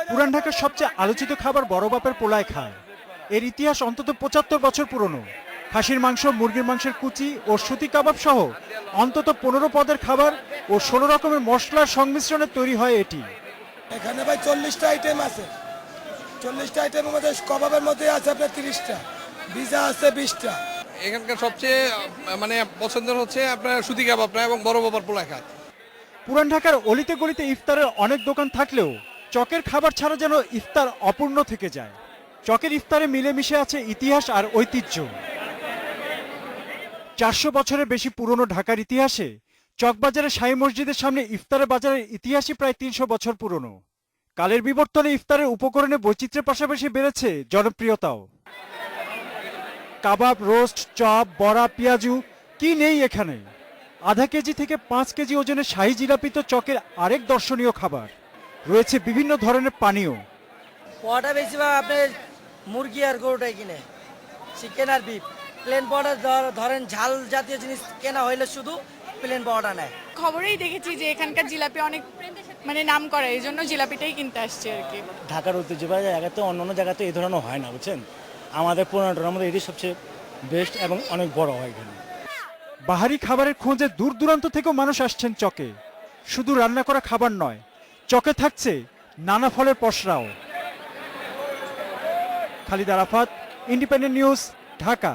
পুরান ঢাকার সবচেয়ে আলোচিত খাবার বড় বাপের পোলায় খায়। এর ইতিহাস অন্তত ৭৫ বছর পুরনো। খাসির মাংস, মুরগির মাংসের কুচি ও সুতি কাবাব সহ অন্তত ১৫ পদের খাবার ও ১৬ রকমের মশলার সংমিশ্রণে তৈরি হয় এটি। এখানে ভাই ৪০টা আইটেম আছে। ৪০টা আইটেমের মধ্যে কবাবের মধ্যে আছে আপনার ৩০টা, ভিজা আছে ২০টা। এখানকার সবচেয়ে পছন্দের হচ্ছে আপনার সুতি কাবাবটা এবং বড় বাবার পোলায় খায়। পুরান ঢাকার অলিতে গলিতে ইফতারের অনেক দোকান থাকলেও চকের খাবার ছাড়া যেন ইফতার অপূর্ণ থেকে যায়। চকের ইফতারে মিলেমিশে আছে ইতিহাস আর ঐতিহ্য। ৪০০ বছরের বেশি পুরনো ঢাকার ইতিহাসে চকবাজারের শাহী মসজিদের সামনে ইফতারের বাজারের ইতিহাসই প্রায় ৩০০ বছর পুরনো। কালের বিবর্তনে ইফতারের উপকরণে বৈচিত্র্যের পাশাপাশি বেড়েছে জনপ্রিয়তাও। কাবাব, রোস্ট, চপ, বড়া, পেঁয়াজু কি নেই এখানে। আধা কেজি থেকে ৫ কেজি ওজনের শাহী জিলাপি তো চকের আরেক দর্শনীয় খাবার। রয়েছে বিভিন্ন ধরনের পানীয়। পোয়াটা বেশিরভাগ আপনার মুরগি আর গরুটাই কিনে, চিকেন আর বিফ। প্লেন পোয়াটা ধরেন ঝাল জাতীয় জিনিস কেনা হইলে শুধু প্লেন পোয়াটা নেয়। খবরেই দেখেছি যে এখানকার জিলাপি অনেক নাম করে, এই জন্য জিলাপিটাই কিনতে আসছে আর কি। ঢাকার ঐতিহ্যবাহী জায়গাতে অন্য জায়গাতে এই ধরনের হয় না, বুঝছেন। আমাদের পুরানোটার মধ্যে এটি সবচেয়ে বেস্ট এবং অনেক বড় হয় এখানে। বাহারি খাবারের খোঁজে দূর দূরান্ত থেকেও মানুষ আসছেন চকে। শুধু রান্না করা খাবার নয়, চকে থাকছে নানা ফলের পসরাও। Khalid Arafat, independent news, Dhaka.